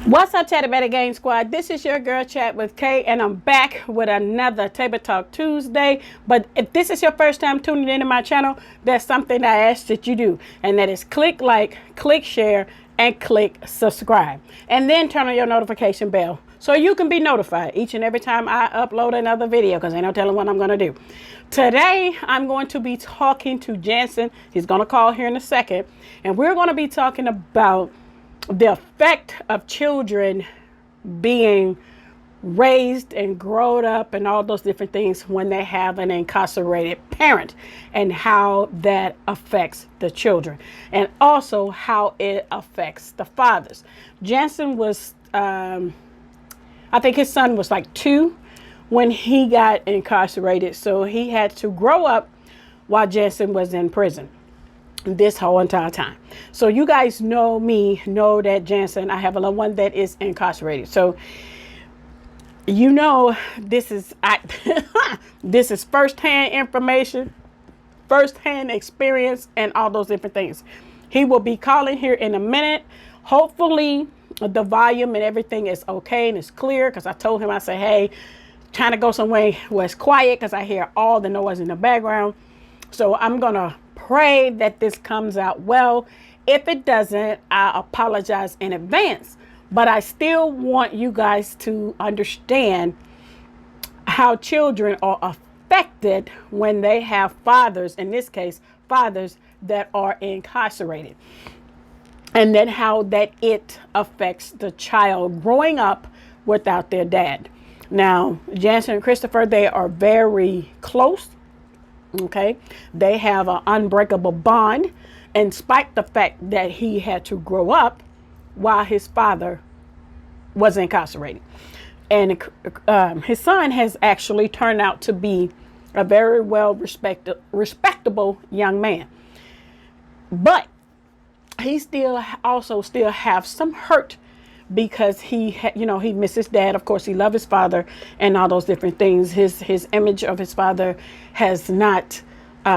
What's up, Chatty Betty Gang Squad? This is your girl Chat with Kay, and I'm back with another Table Talk Tuesday. But if this is your first time tuning into my channel, there's something I ask that you do, and that is click like, click share, and click subscribe. And then turn on your notification bell so you can be notified each and every time I upload another video, because ain't no telling what I'm going to do. Today, I'm going to be talking to Jansen. He's going to call here in a second, and we're going to be talking about the effect of children being raised and grown up and all those different things when they have an incarcerated parent, and how that affects the children, and also how it affects the fathers. Jansen was, I think his son was like 2 when he got incarcerated. So he had to grow up while Jansen was in prison this whole entire time. So you guys know me, know that Jansen, I have a little one that is incarcerated. So you know this is this is firsthand information, firsthand experience, and all those different things. He will be calling here in a minute. Hopefully the volume and everything is okay and it's clear, because I told him, I said, hey, trying to go somewhere where it's quiet because I hear all the noise in the background. So I'm gonna pray that this comes out well. If it doesn't, I apologize in advance, but I still want you guys to understand how children are affected when they have fathers, in this case, fathers that are incarcerated, and then how that it affects the child growing up without their dad. Now, Jansen and Christopher, they are very close. Okay, they have an unbreakable bond, in spite the fact that he had to grow up while his father was incarcerated. And his son has actually turned out to be a very well respectable young man. But he still have some hurt, because he misses dad. Of course, he loved his father and all those different things. His image of his father has not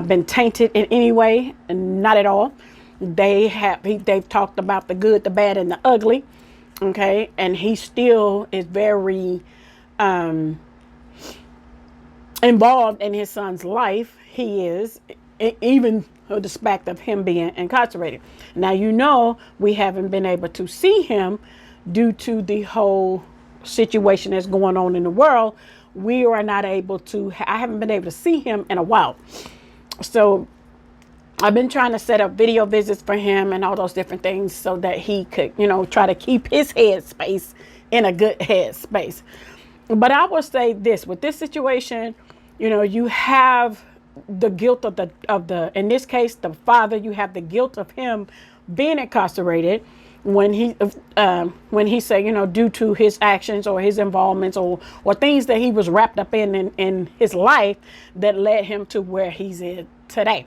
been tainted in any way, not at all. They've talked about the good, the bad, and the ugly. Okay, and he still is very involved in his son's life. He is, even despite of him being incarcerated. Now, we haven't been able to see him due to the whole situation that's going on in the world. We are not able to, I haven't been able to see him in a while. So I've been trying to set up video visits for him and all those different things, so that he could, try to keep his head space in a good head space. But I will say this, with this situation, you have the guilt of the, in this case, the father. You have the guilt of him being incarcerated, when he said, due to his actions or his involvements or things that he was wrapped up in his life that led him to where he's in today.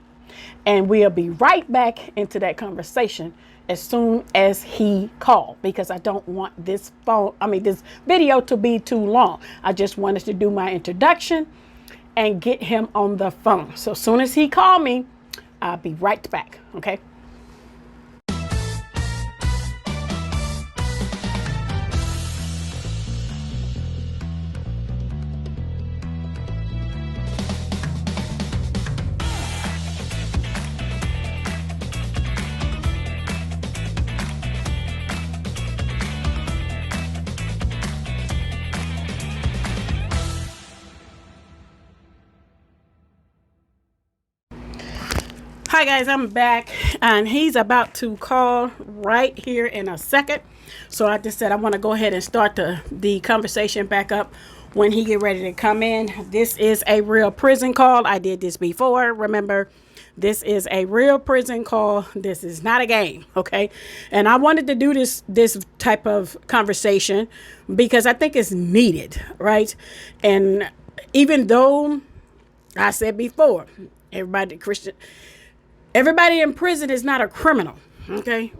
And we'll be right back into that conversation as soon as he called, because I don't want this video to be too long. I just wanted to do my introduction and get him on the phone. So as soon as he called me, I'll be right back. Okay. Hi guys, I'm back, and he's about to call right here in a second. So I just said I want to go ahead and start the conversation back up when he get ready to come in. This is a real prison call. I did this before. Remember, this is a real prison call. This is not a game, okay? And I wanted to do this type of conversation because I think it's needed, right? And even though I said before, everybody in prison is not a criminal, okay?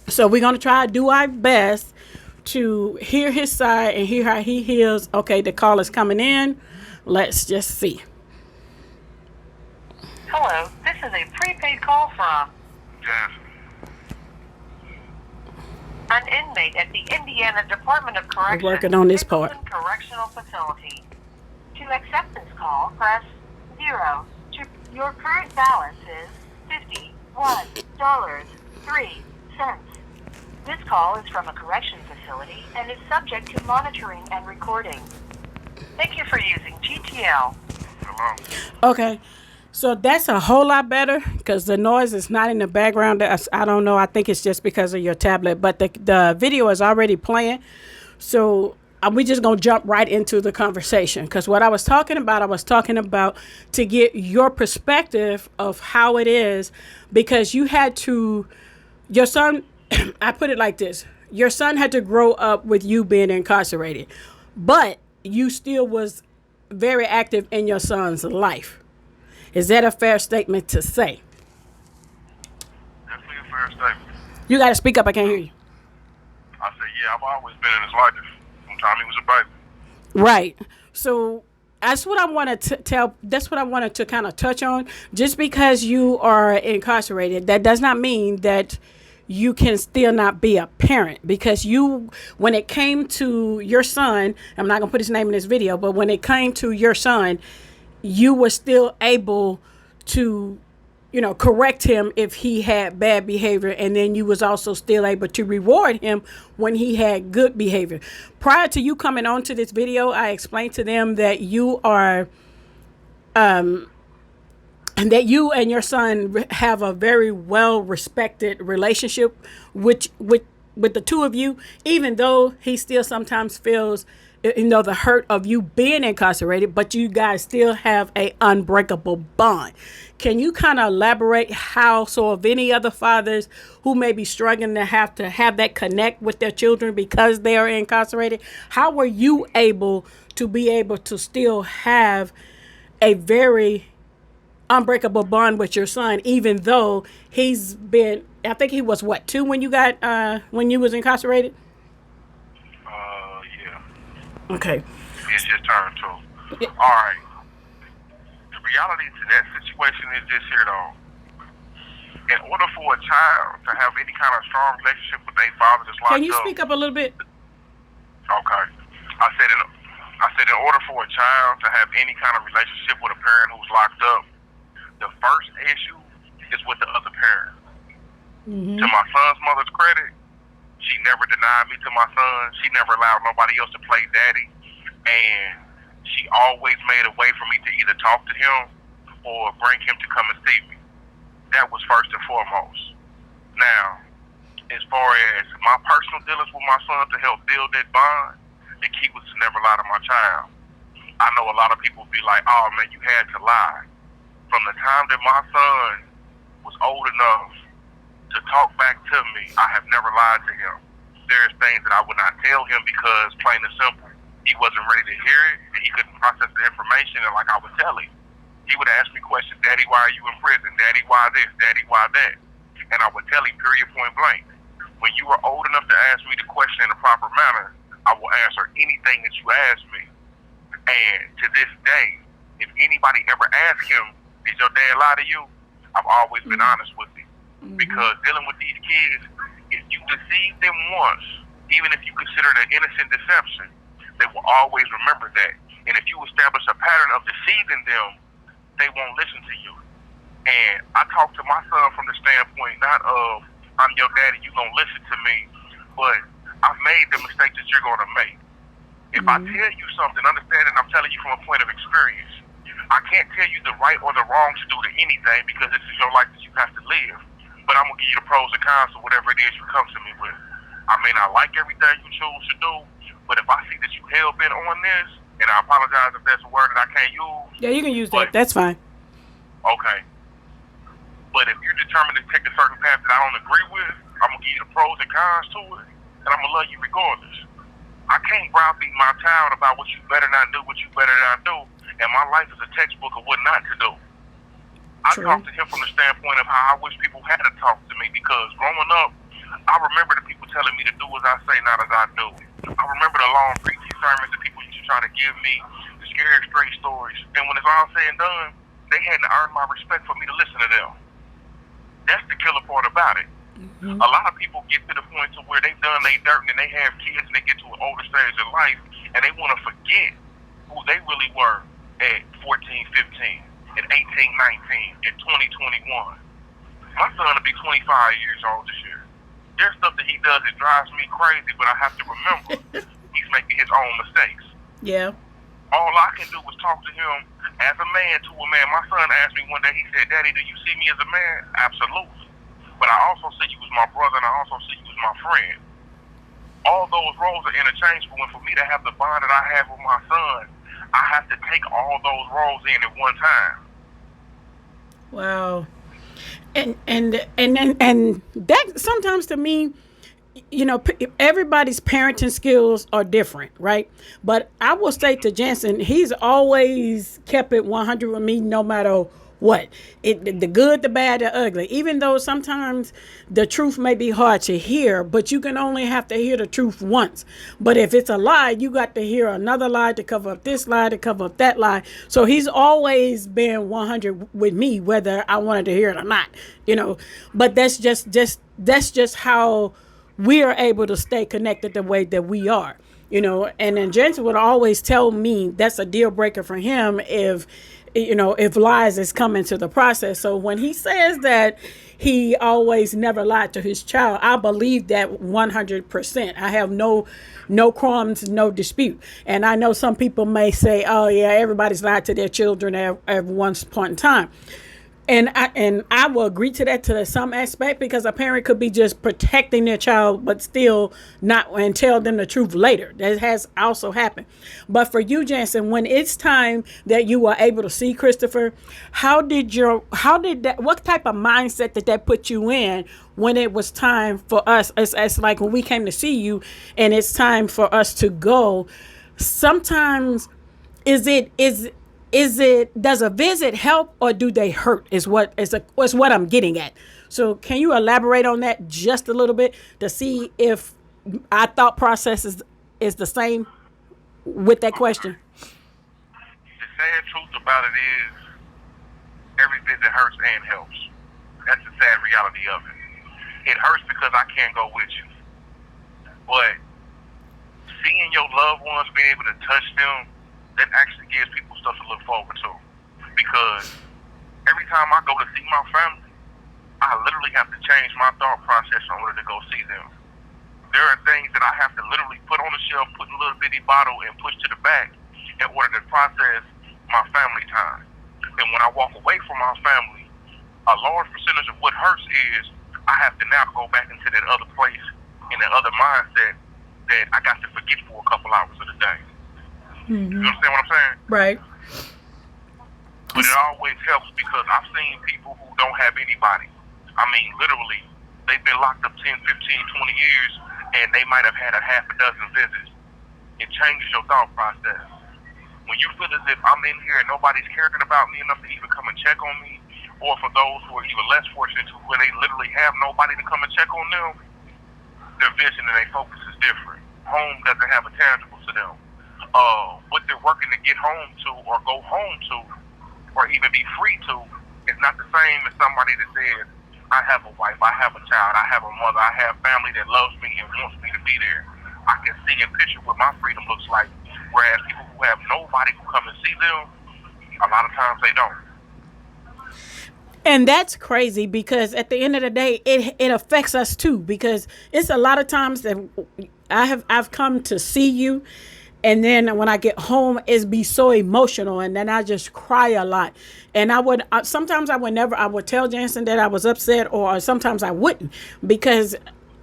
So we're going to try to do our best to hear his side and hear how he hears. Okay, the call is coming in. Let's just see. Hello, this is a prepaid call from Jansen. an inmate inmate at the Indiana Department of Corrections. We're working on this part. Correctional Facility. To accept this call, press 0. Your current balance is $51.03. This call is from a correction facility and is subject to monitoring and recording. Thank you for using GTL. Hello. Okay. So that's a whole lot better because the noise is not in the background. I don't know. I think it's just because of your tablet. But the video is already playing. So we just going to jump right into the conversation. Because what I was talking about to get your perspective of how it is. Because you had to, your son, I put it like this. Your son had to grow up with you being incarcerated. But you still was very active in your son's life. Is that a fair statement to say? Definitely a fair statement. You got to speak up. I can't hear you. I said, yeah, I've always been in his life from the time he was a baby. Right. So that's what I wanted to tell. That's what I wanted to kind of touch on. Just because you are incarcerated, that does not mean that you can still not be a parent. Because you, when it came to your son, I'm not going to put his name in this video, but when it came to your son, you were still able to, correct him if he had bad behavior. And then you was also still able to reward him when he had good behavior. Prior to you coming on to this video, I explained to them that you are, and that you and your son have a very well respected relationship with the two of you, even though he still sometimes feels the hurt of you being incarcerated, but you guys still have a unbreakable bond. Can you kind of elaborate how, so if any other fathers who may be struggling to have that connect with their children because they are incarcerated, how were you able to still have a very unbreakable bond with your son, even though he's been, I think he was 2 when you was incarcerated? Yeah. Okay. It's just turned 2. All right. The reality to that situation is this here, though. In order for a child to have any kind of strong relationship with their father that's locked up. Can you speak up a little bit? Okay. I said in order for a child to have any kind of relationship with a parent who's locked up, the first issue is with the other parent. Mm-hmm. To my son's mother's credit, she never denied me to my son. She never allowed nobody else to play daddy. And she always made a way for me to either talk to him or bring him to come and see me. That was first and foremost. Now, as far as my personal dealings with my son to help build that bond, the key was to never lie to my child. I know a lot of people be like, oh man, you had to lie. From the time that my son was old enough to talk back to me, I have never lied to him. There's things that I would not tell him because, plain and simple, he wasn't ready to hear it and he couldn't process the information. And like I would tell him, he would ask me questions, Daddy, why are you in prison? Daddy, why this? Daddy, why that? And I would tell him period point blank, when you are old enough to ask me the question in a proper manner, I will answer anything that you ask me. And to this day, if anybody ever asks him, did your dad lie to you? I've always been honest with him. Mm-hmm. Because dealing with these kids, if you deceive them once, even if you consider it an innocent deception, they will always remember that. And if you establish a pattern of deceiving them, they won't listen to you. And I talk to my son from the standpoint not of, I'm your daddy, you gonna listen to me, but I've made the mistakes that you're gonna make. If I tell you something, understand that I'm telling you from a point of experience. I can't tell you the right or the wrong to do to anything because this is your life that you have to live. But I'm going to give you the pros and cons of whatever it is you come to me with. I may not like everything you choose to do, but if I see that you hell-bent on this, and I apologize if that's a word that I can't use. Yeah, you can use that. That's fine. Okay. But if you're determined to take a certain path that I don't agree with, I'm going to give you the pros and cons to it, and I'm going to love you regardless. I can't browbeat my child about what you better not do, what you better not do, and my life is a textbook of what not to do. I talk to him from the standpoint of how I wish people had to talk to me because growing up, I remember the people telling me to do as I say, not as I do. I remember the long preachy sermons that people used to try to give me, the scary straight stories. And when it's all said and done, they had to earn my respect for me to listen to them. That's the killer part about it. Mm-hmm. A lot of people get to the point to where they've done their dirt and they have kids and they get to an older stage of life and they want to forget who they really were at 14, 15, at 18, 19, at 20, 21. My son will be 25 years old this year. There's stuff that he does that drives me crazy, but I have to remember he's making his own mistakes. Yeah. All I can do is talk to him as a man to a man. My son asked me one day, he said, "Daddy, do you see me as a man?" Absolutely. But I also see you as my brother, and I also see you as my friend. All those roles are interchangeable, and for me to have the bond that I have with my son, I have to take all those roles in at one time. Wow. And that sometimes to me, you know, everybody's parenting skills are different, right? But I will say to Jensen, he's always kept it 100 with me, no matter what. The good, the bad, the ugly. Even though sometimes the truth may be hard to hear, but you can only have to hear the truth once. But if it's a lie, you got to hear another lie to cover up this lie, to cover up that lie. So he's always been 100 with me, whether I wanted to hear it or not, you know. But that's just how we are able to stay connected the way that we are, you know. And then Jensen would always tell me that's a deal breaker for him if, you know, if lies is coming to the process. So when he says that he always never lied to his child, I believe that 100%. I have no qualms, no dispute. And I know some people may say, oh yeah, everybody's lied to their children at one point in time. And I will agree to that to some aspect, because a parent could be just protecting their child, but still not, and tell them the truth later. That has also happened. But for you, Jensen, when it's time that you were able to see Christopher, what type of mindset did that put you in when it was time for us, as like when we came to see you and it's time for us to go? Sometimes does a visit help or do they hurt is what I'm getting at. So can you elaborate on that just a little bit to see if our thought process is the same with that question? The sad truth about it is every visit hurts and helps. That's the sad reality of it. It hurts because I can't go with you. But seeing your loved ones, being able to touch them, that actually gives people stuff to look forward to. Because every time I go to see my family, I literally have to change my thought process in order to go see them. There are things that I have to literally put on the shelf, put in a little bitty bottle, and push to the back in order to process my family time. And when I walk away from my family, a large percentage of what hurts is I have to now go back into that other place, in that other mindset that I got to forget for a couple hours of the day. Mm-hmm. You understand what I'm saying? Right. But it always helps because I've seen people who don't have anybody. I mean, literally, they've been locked up 10, 15, 20 years, and they might have had a half a dozen visits. It changes your thought process. When you feel as if I'm in here and nobody's caring about me enough to even come and check on me, or for those who are even less fortunate to where they literally have nobody to come and check on them, their vision and their focus is different. Home doesn't have a tangible to them. What they're working to get home to or go home to or even be free to is not the same as somebody that says, I have a wife, I have a child, I have a mother, I have family that loves me and wants me to be there. I can see and picture what my freedom looks like, whereas people who have nobody who come and see them, a lot of times they don't. And that's crazy, because at the end of the day, it affects us too, because it's a lot of times that I've come to see you, and then when I get home, it's be so emotional, and then I just cry a lot. And I would tell Jensen that I was upset, or sometimes I wouldn't, because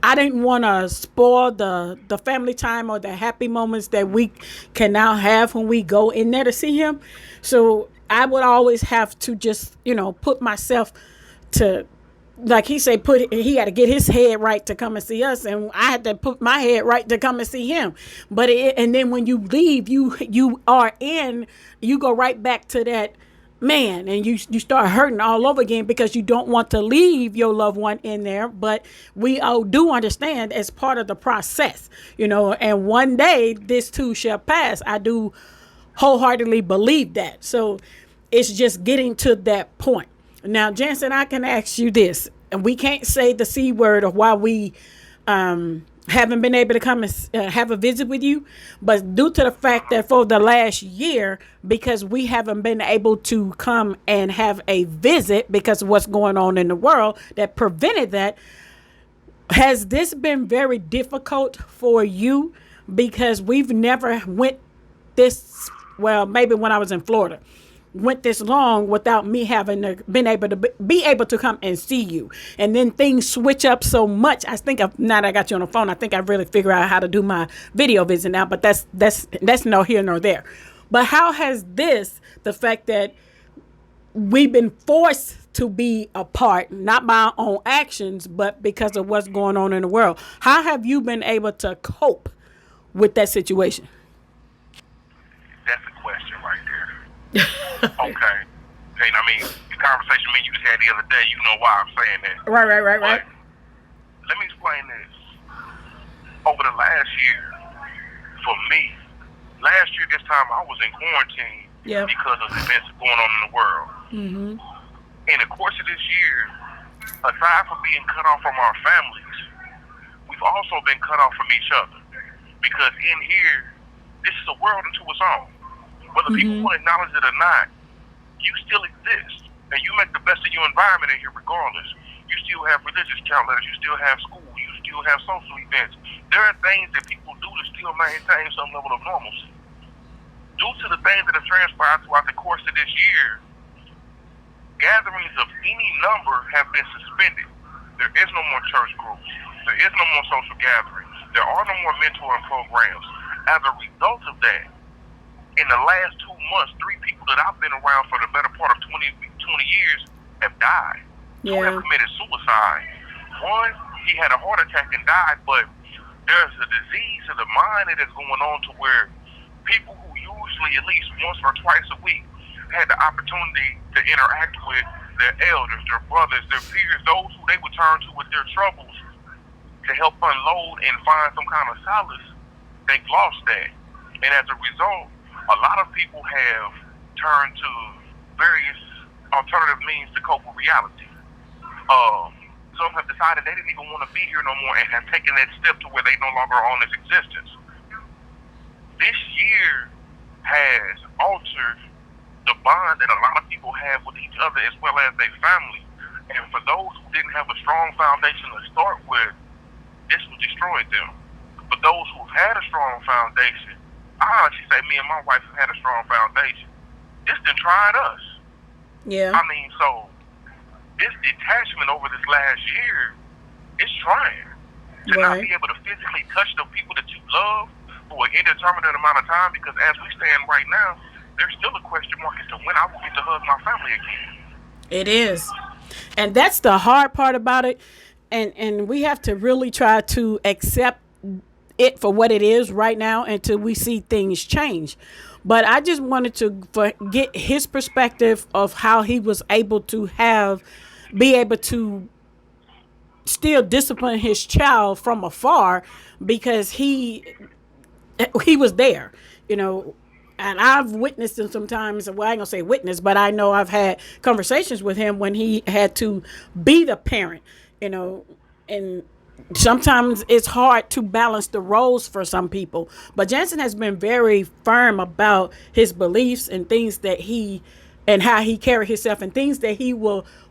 I didn't want to spoil the family time or the happy moments that we can now have when we go in there to see him. So I would always have to just, put myself to, like he said, he had to get his head right to come and see us, and I had to put my head right to come and see him. And then when you leave, you go right back to that man, and you start hurting all over again, because you don't want to leave your loved one in there. But we all do understand as part of the process, and one day this too shall pass. I do wholeheartedly believe that. So it's just getting to that point. Now, Jensen, I can ask you this. and we can't say the C word of why we haven't been able to come and have a visit with you, but due to the fact that for the last year, because we haven't been able to come and have a visit because of what's going on in the world that prevented that, has this been very difficult for you? Because we've never went this, well, maybe when I was in Florida, went this long without me having been able to be able to come and see you. And then things switch up so much. I think now that I got you on the phone, I think I really figure out how to do my video visit now, but that's no here nor there. But how has the fact that we've been forced to be apart, not by our own actions, but because of what's going on in the world, how have you been able to cope with that situation? That's a question right there. Okay. And I mean, the conversation me and you just had the other day, you know why I'm saying that. Right. But let me explain this. Over the last year, for me, last year this time I was in quarantine because of events going on in the world. Mm-hmm. In the course of this year, aside from being cut off from our families, we've also been cut off from each other. Because in here, this is a world unto its own. Whether people want to acknowledge it or not, you still exist. And you make the best of your environment in here regardless. You still have religious calendars, you still have school, you still have social events. There are things that people do to still maintain some level of normalcy. Due to the things that have transpired throughout the course of this year, gatherings of any number have been suspended. There is no more church groups. There is no more social gatherings. There are no more mentoring programs. As a result of that, in the last 2 months, 3 people that I've been around for the better part of 20 years have died. Two have committed suicide. One, he had a heart attack and died, but there's a disease of the mind that is going on to where people who usually at least once or twice a week had the opportunity to interact with their elders, their brothers, their peers, those who they would turn to with their troubles to help unload and find some kind of solace, they've lost that. And as a result, a lot of people have turned to various alternative means to cope with reality. Some have decided they didn't even want to be here no more and have taken that step to where they no longer own this existence. This year has altered the bond that a lot of people have with each other as well as their family. And for those who didn't have a strong foundation to start with, this will destroy them. For those who've had a strong foundation, I honestly say me and my wife have had a strong foundation. This done tried us. Yeah. I mean, so this detachment over this last year is trying to not be able to physically touch the people that you love for an indeterminate amount of time, because as we stand right now, there's still a question mark as to when I will get to hug my family again. It is. And that's the hard part about it. And we have to really try to accept it for what it is right now until we see things change. But I just wanted to get his perspective of how he was able to be able to still discipline his child from afar, because he was there, and I've witnessed him sometimes. Well, I ain't gonna say witness, but I know I've had conversations with him when he had to be the parent, and sometimes it's hard to balance the roles for some people. But Jansen has been very firm about his beliefs and things that and how he carry himself and things that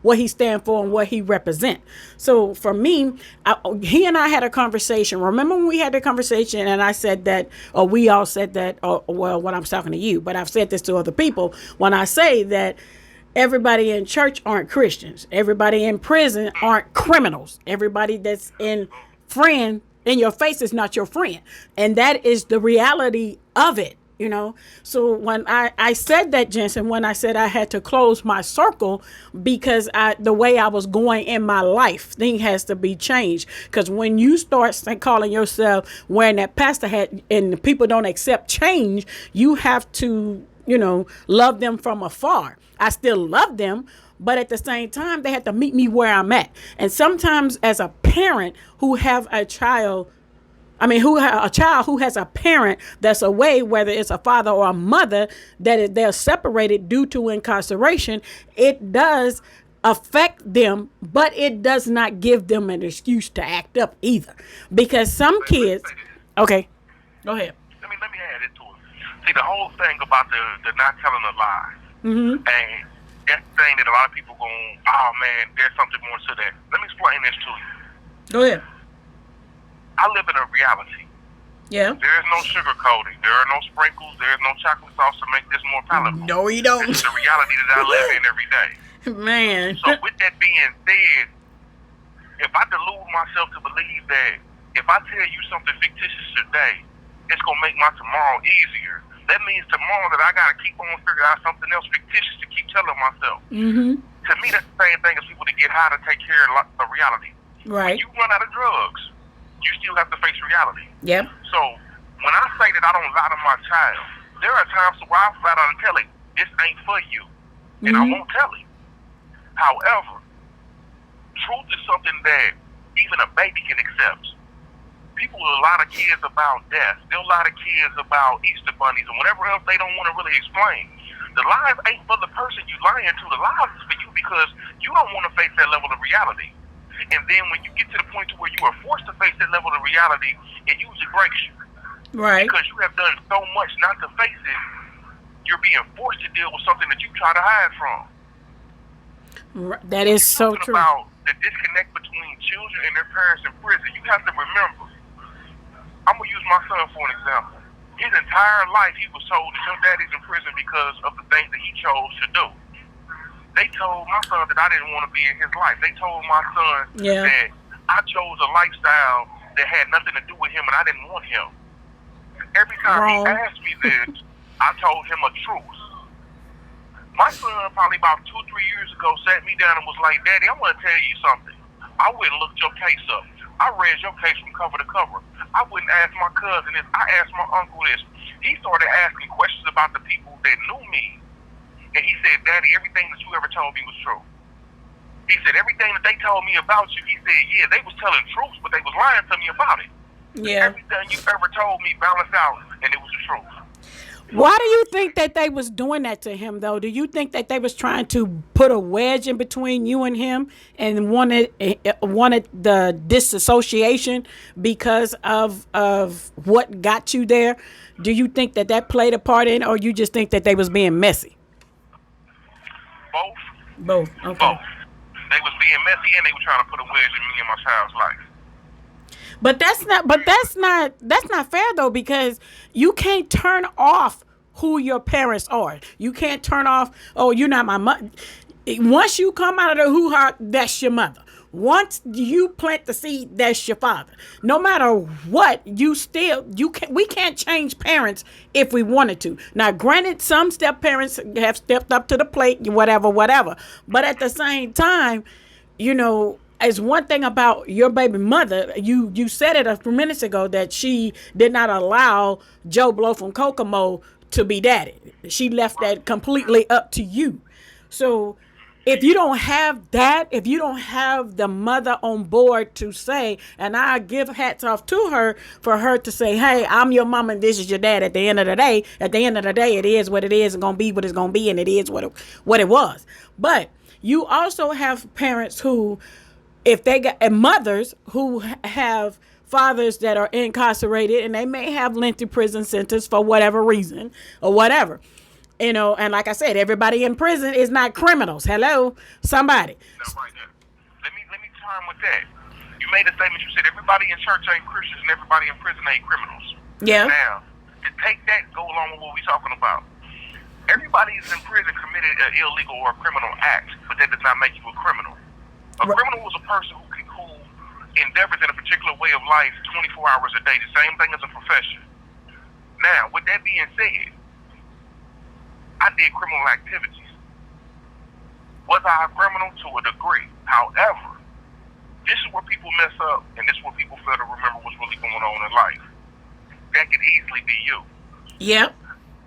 what he stand for and what he represent. So for me, he and I had a conversation. Remember when we had the conversation and I said that, or we all said that, well, when I'm talking to you, but I've said this to other people, when I say that everybody in church aren't Christians, everybody in prison aren't criminals, everybody that's in your face is not your friend. And that is the reality of it. So when I said that, Jensen, when I said I had to close my circle because the way I was going in my life, thing has to be changed. Because when you start calling yourself wearing that pastor hat and the people don't accept change, you have to, love them from afar. I still love them, but at the same time, they have to meet me where I'm at. And sometimes as a parent who have a child who has a parent that's away, whether it's a father or a mother, that they're separated due to incarceration, it does affect them, but it does not give them an excuse to act up either. Because some kids, okay, go ahead. Let me add it to it. See, the whole thing about the not telling a lie, Mm-hmm. and that's the thing that a lot of people going, oh man, there's something more to that. Let me explain this to you. Go ahead. I live in a reality. Yeah. There is no sugarcoating. There are no sprinkles. There is no chocolate sauce to make this more palatable. No, you don't. This is the reality that I live in every day. Man. So with that being said, if I delude myself to believe that if I tell you something fictitious today, it's going to make my tomorrow easier, that means tomorrow that I got to keep on figuring out something else fictitious to keep telling myself. Mm-hmm. To me, that's the same thing as people that get high to take care of reality. Right. When you run out of drugs, you still have to face reality. Yep. So when I say that I don't lie to my child, there are times where I flat out tell him, this ain't for you. And I won't tell him. However, truth is something that even a baby can accept. People will lie to kids about death. They'll lie to kids about Easter bunnies and whatever else they don't want to really explain. The lies ain't for the person you lying to. The lies is for you because you don't want to face that level of reality. And then when you get to the point to where you are forced to face that level of reality, it usually breaks you. Right. Because you have done so much not to face it, you're being forced to deal with something that you try to hide from. That is so true. About the disconnect between children and their parents in prison, you have to remember. I'm going to use my son for an example. His entire life he was told that your daddy's in prison because of the things that he chose to do. They told my son that I didn't want to be in his life. They told my son that I chose a lifestyle that had nothing to do with him and I didn't want him. Every time he asked me this, I told him a truth. My son probably about 2-3 years ago sat me down and was like, Daddy, I want to tell you something. I went and looked your case up. I read your case from cover to cover. I wouldn't ask my cousin this. I asked my uncle this. He started asking questions about the people that knew me. And he said, Daddy, everything that you ever told me was true. He said, everything that they told me about you, he said, yeah, they was telling truths, but they was lying to me about it. Yeah. Everything you ever told me balanced out, and it was the truth. Why do you think that they was doing that to him, though? Do you think that they was trying to put a wedge in between you and him and wanted the disassociation because of what got you there? Do you think that played a part in, or you just think that they was being messy? Both. Okay. Both. They was being messy and they were trying to put a wedge in me and my child's life. But that's not fair though, because you can't turn off who your parents are. You can't turn off, oh, you're not my mother. Once you come out of the hoo-ha, that's your mother. Once you plant the seed, that's your father. No matter what, we can't change parents if we wanted to. Now, granted, some step parents have stepped up to the plate, whatever. But at the same time, as one thing about your baby mother, you said it a few minutes ago that she did not allow Joe Blow from Kokomo to be daddy. She left that completely up to you. So if you don't have that, if you don't have the mother on board to say, and I give hats off to her for her to say, hey, I'm your mom and this is your dad. At the end of the day, it is what it is and going to be what it's going to be, and it is what it was. But you also have parents who, if they got mothers who have fathers that are incarcerated, and they may have lengthy prison sentence for whatever reason or whatever, and like I said, everybody in prison is not criminals. Hello, somebody. Now, right there. Let me chime with that. You made a statement. You said everybody in church ain't Christians and everybody in prison ain't criminals. Yeah. Now, to take that, go along with what we're talking about. Everybody is in prison committed an illegal or criminal act, but that does not make you a criminal. A criminal is a person who endeavors in a particular way of life 24 hours a day, the same thing as a profession. Now, with that being said, I did criminal activities. Was I a criminal? To a degree. However, this is where people mess up, and this is where people fail to remember what's really going on in life. That could easily be you. Yep.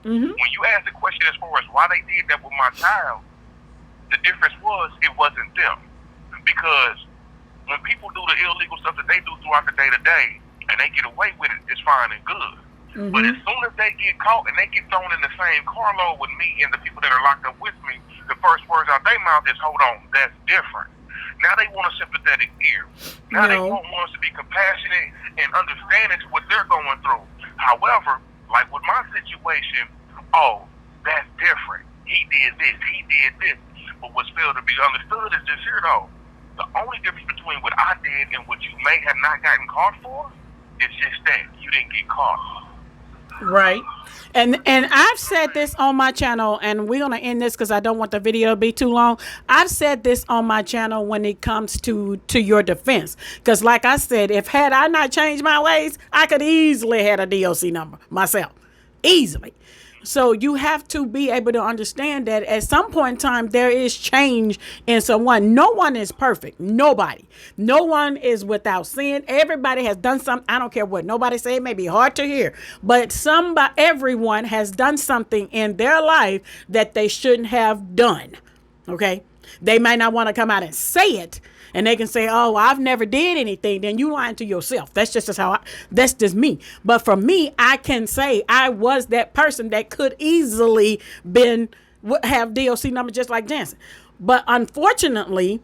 Mm-hmm. When you ask the question as far as why they did that with my child, the difference was it wasn't them. Because when people do the illegal stuff that they do throughout the day-to-day, and they get away with it, it's fine and good. Mm-hmm. But as soon as they get caught and they get thrown in the same carload with me and the people that are locked up with me, the first words out their mouth is, hold on, that's different. Now they want a sympathetic ear. Now they want us to be compassionate and understanding to what they're going through. However, like with my situation, oh, that's different. He did this, he did this. But what's failed to be understood is this here though. The only difference between what I did and what you may have not gotten caught for is just that you didn't get caught. Right. And I've said this on my channel, and we're gonna end this because I don't want the video to be too long. I've said this on my channel when it comes to your defense, because like I said, if had I not changed my ways, I could easily had a DOC number myself, easily. So you have to be able to understand that at some point in time, there is change in someone. No one is perfect. Nobody. No one is without sin. Everybody has done something. I don't care what nobody say. It may be hard to hear, but everyone has done something in their life that they shouldn't have done. Okay. They might not want to come out and say it, and they can say, oh, I've never did anything. Then you lying to yourself. That's just that's just me. But for me, I can say I was that person that could easily have DOC number just like Jansen. But unfortunately,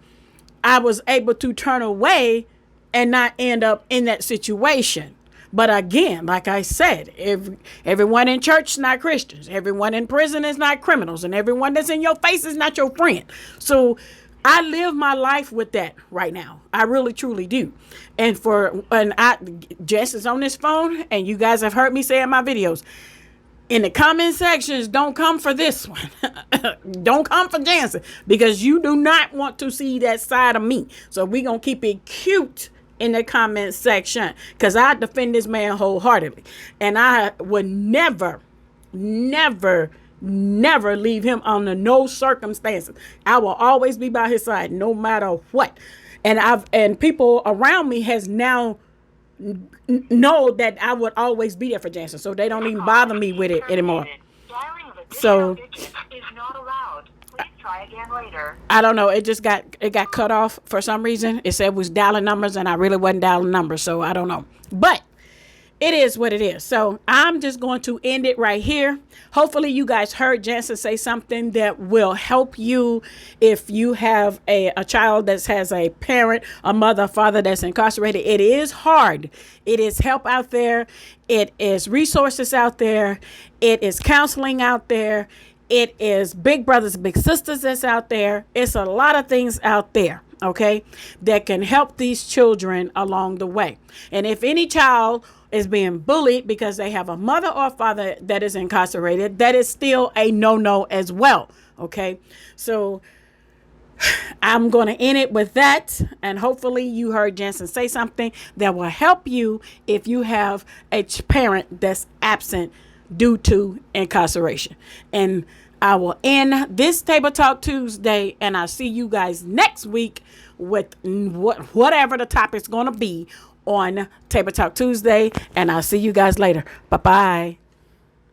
I was able to turn away and not end up in that situation. But again, like I said, everyone in church is not Christians. Everyone in prison is not criminals. And everyone that's in your face is not your friend. So I live my life with that right now. I really, truly do. And Jess is on this phone, and you guys have heard me say in my videos, in the comment sections, don't come for this one. Don't come for Jansen, because you do not want to see that side of me. So we're going to keep it cute in the comment section, because I defend this man wholeheartedly. And I would never leave him under no circumstances. I will always be by his side no matter what. And people around me has now know that I would always be there for Jansen, so they don't even bother me with it anymore. So is not allowed. Please try again later. I don't know, it got cut off for some reason. It said it was dialing numbers, and I really wasn't dialing numbers, so I don't know. But it is what it is. So I'm just going to end it right here. Hopefully you guys heard Jansen say something that will help you if you have a child that has a parent, a mother, father that's incarcerated. It is hard. It is help out there. It is resources out there. It is counseling out there. It is big brothers, big sisters that's out there. It's a lot of things out there, okay, that can help these children along the way. And if any child is being bullied because they have a mother or father that is incarcerated, that is still a no-no as well. Okay, so I'm going to end it with that, and hopefully you heard Jansen say something that will help you if you have a parent that's absent due to incarceration. And I will end this Table Talk Tuesday, and I'll see you guys next week with whatever the topic's going to be on Table Talk Tuesday, and I'll see you guys later. Bye-bye.